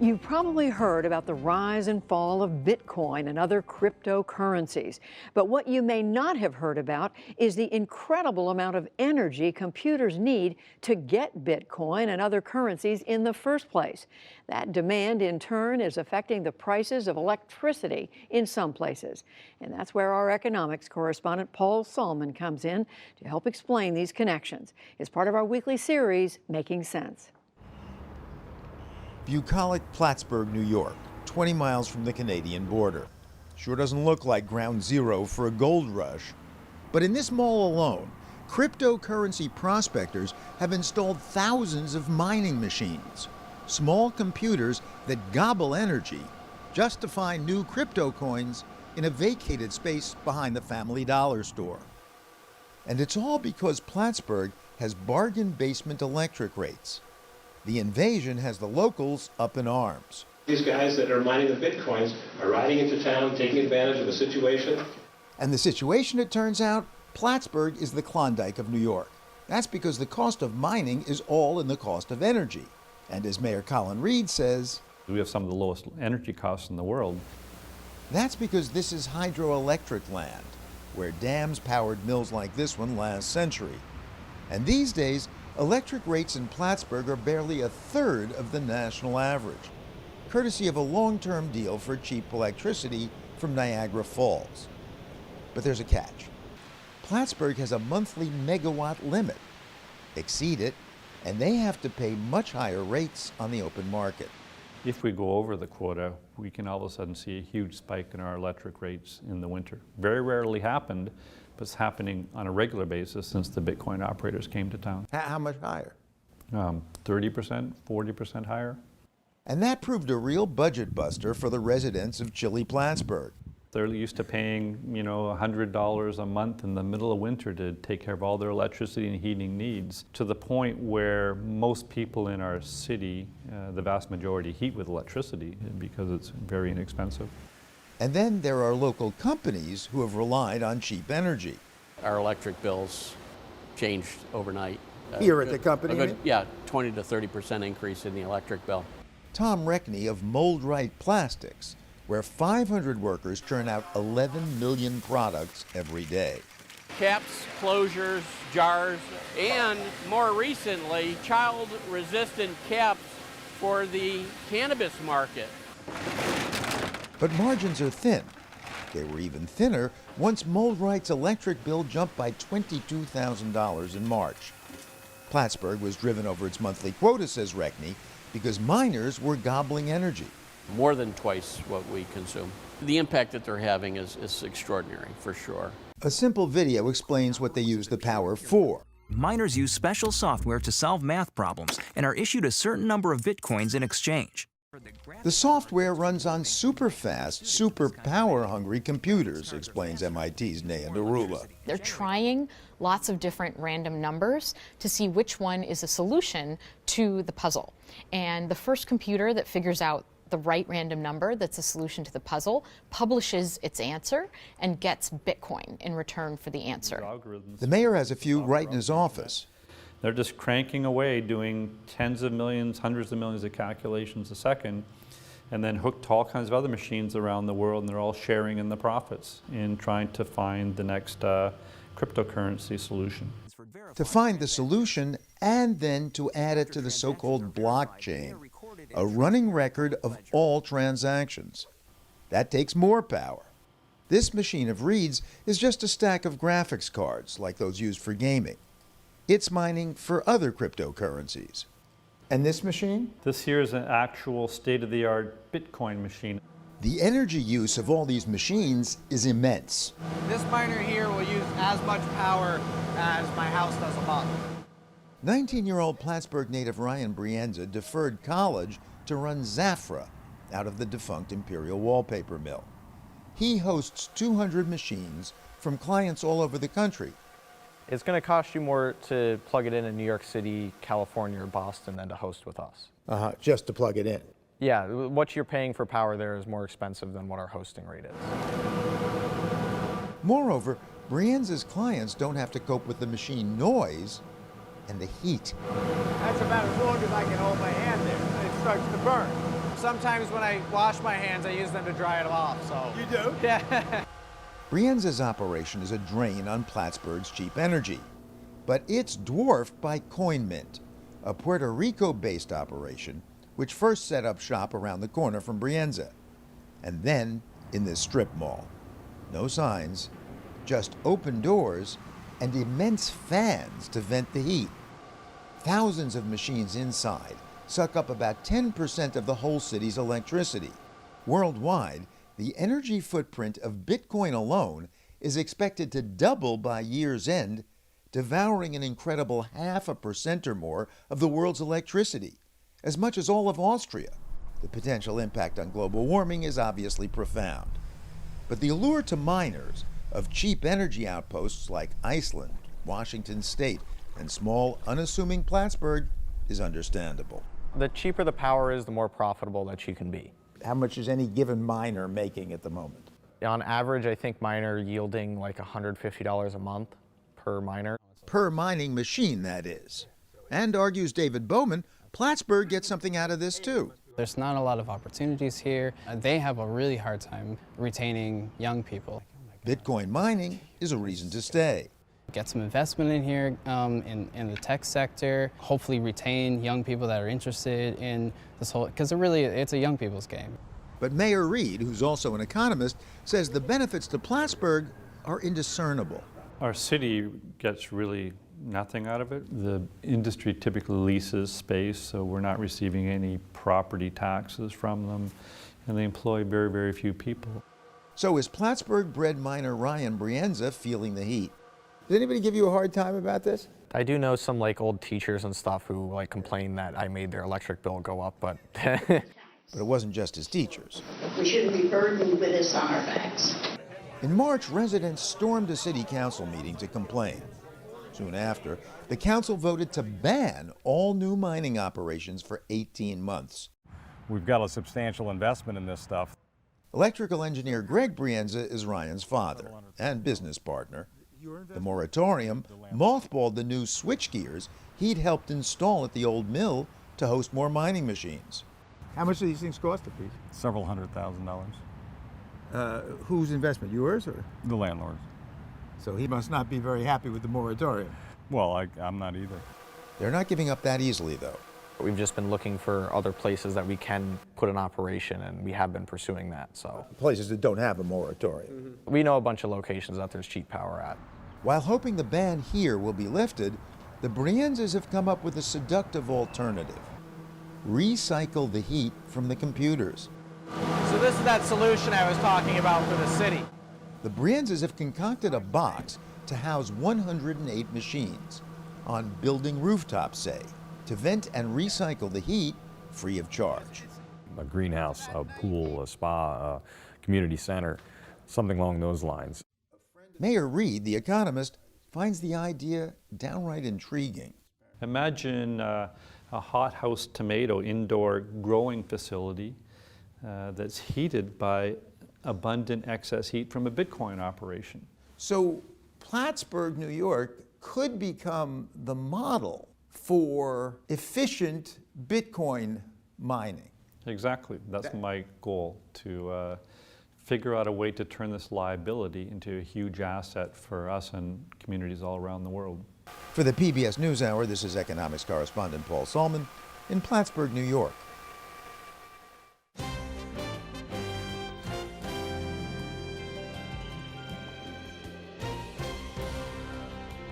You've probably heard about the rise and fall of Bitcoin and other cryptocurrencies. But what you may not have heard about is the incredible amount of energy computers need to get Bitcoin and other currencies in the first place. That demand, in turn, is affecting the prices of electricity in some places. And that's where our economics correspondent Paul Solman comes in to help explain these connections. It's part of our weekly series, Making Sense. Bucolic, Plattsburgh, New York, 20 miles from the Canadian border. Sure doesn't look like ground zero for a gold rush. But in this mall alone, cryptocurrency prospectors have installed thousands of mining machines, small computers that gobble energy just to find new crypto coins in a vacated space behind the Family Dollar store. And it's all because Plattsburgh has bargain basement electric rates. The invasion has the locals up in arms. These guys that are mining the bitcoins are riding into town, taking advantage of a situation. And the situation, it turns out, Plattsburgh is the Klondike of New York. That's because the cost of mining is all in the cost of energy. And as Mayor Colin Reed says, we have some of the lowest energy costs in the world. That's because this is hydroelectric land, where dams powered mills like this one last century. And these days, electric rates in Plattsburgh are barely a third of the national average, courtesy of a long-term deal for cheap electricity from Niagara Falls. But there's a catch. Plattsburgh has a monthly megawatt limit. Exceed it, and they have to pay much higher rates on the open market. If we go over the quota, we can all of a sudden see a huge spike in our electric rates in the winter. Very rarely happened, but it's happening on a regular basis since the Bitcoin operators came to town. How much higher? 30%, 40% higher. And that proved a real budget buster for the residents of chilly Plattsburgh. They're used to paying, $100 a month in the middle of winter to take care of all their electricity and heating needs, to the point where most people in our city, the vast majority, heat with electricity because it's very inexpensive. And then there are local companies who have relied on cheap energy. Our electric bills changed overnight. Here at the company? Yeah, 20 to 30% increase in the electric bill. Tom Reckney of Mold Right Plastics, where 500 workers churn out 11 million products every day. Caps, closures, jars, and more recently, child-resistant caps for the cannabis market. But margins are thin. They were even thinner once Mold Right's electric bill jumped by $22,000 in March. Plattsburgh was driven over its monthly quota, says Reckney, because miners were gobbling energy. More than twice what we consume. The impact that they're having is extraordinary, for sure. A simple video explains what they use the power for. Miners use special software to solve math problems and are issued a certain number of bitcoins in exchange. The software runs on super-fast, super power-hungry computers, explains MIT's Naya Narula. They're trying lots of different random numbers to see which one is a solution to the puzzle. And the first computer that figures out the right random number that's a solution to the puzzle publishes its answer and gets Bitcoin in return for the answer. The mayor has a few right in his office. They're just cranking away, doing tens of millions, hundreds of millions of calculations a second, and then hooked to all kinds of other machines around the world, and they're all sharing in the profits in trying to find the next cryptocurrency solution. To find the solution and then to add it to the so-called blockchain, a running record of all transactions. That takes more power. This machine of Reed's is just a stack of graphics cards like those used for gaming. It's mining for other cryptocurrencies. And this machine? This here is an actual state-of-the-art Bitcoin machine. The energy use of all these machines is immense. This miner here will use as much power as my house does a month. 19-year-old Plattsburgh native Ryan Brienza deferred college to run Zafra out of the defunct Imperial Wallpaper Mill. He hosts 200 machines from clients all over the country. It's going to cost you more to plug it in New York City, California, or Boston than to host with us. Just to plug it in. Yeah, what you're paying for power there is more expensive than what our hosting rate is. Moreover, Brienza's clients don't have to cope with the machine noise and the heat. That's about as long as I can hold my hand there. It starts to burn. Sometimes when I wash my hands, I use them to dry it off, so. You do? Yeah. Brienza's operation is a drain on Plattsburgh's cheap energy, but it's dwarfed by CoinMint, a Puerto Rico-based operation which first set up shop around the corner from Brienza, and then in this strip mall. No signs, just open doors and immense fans to vent the heat. Thousands of machines inside suck up about 10% of the whole city's electricity. Worldwide, the energy footprint of Bitcoin alone is expected to double by year's end, devouring an incredible 0.5% or more of the world's electricity, as much as all of Austria. The potential impact on global warming is obviously profound. But the allure to miners of cheap energy outposts like Iceland, Washington State, and small, unassuming Plattsburgh is understandable. The cheaper the power is, the more profitable that you can be. How much is any given miner making at the moment? On average, I think mine are yielding like $150 a month per miner. Per mining machine, that is. And argues David Bowman, Plattsburgh gets something out of this too. There's not a lot of opportunities here. They have a really hard time retaining young people. Bitcoin mining is a reason to stay. Get some investment in here in the tech sector, hopefully retain young people that are interested in this whole, because it's a young people's game. But Mayor Reed, who's also an economist, says the benefits to Plattsburgh are indiscernible. Our city gets really nothing out of it. The industry typically leases space, so we're not receiving any property taxes from them, and they employ very, very few people. So is Plattsburgh-bred miner Ryan Brienza feeling the heat? Did anybody give you a hard time about this? I do know some like old teachers and stuff who like complain that I made their electric bill go up, but But it wasn't just his teachers. We shouldn't be burdened with this on our backs. In March, residents stormed a city council meeting to complain. Soon after, the council voted to ban all new mining operations for 18 months. We've got a substantial investment in this stuff. Electrical engineer Greg Brienza is Ryan's father and business partner. The moratorium mothballed the new switchgears he'd helped install at the old mill to host more mining machines. How much do these things cost a piece? Several $100,000. Whose investment, yours or? The landlords. So he must not be very happy with the moratorium. Well, I'm not either. They're not giving up that easily, though. we've just been looking for other places that we can put an operation, and we have been pursuing that. So places that don't have a moratorium. We know a bunch of locations that there's cheap power at. While hoping the ban here will be lifted, the Brienzas have come up with a seductive alternative. Recycle the heat from the computers. So this is that solution I was talking about for the city. The Brienzas have concocted a box to house 108 machines on building rooftops, say, to vent and recycle the heat free of charge. A greenhouse, a pool, a spa, a community center, something along those lines. Mayor Reed, the economist, finds the idea downright intriguing. Imagine a hothouse tomato indoor growing facility that's heated by abundant excess heat from a Bitcoin operation. So Plattsburgh, New York could become the model for efficient Bitcoin mining. Exactly. That's my goal, to figure out a way to turn this liability into a huge asset for us and communities all around the world. For the PBS NewsHour, this is economics correspondent Paul Solman in Plattsburgh, New York.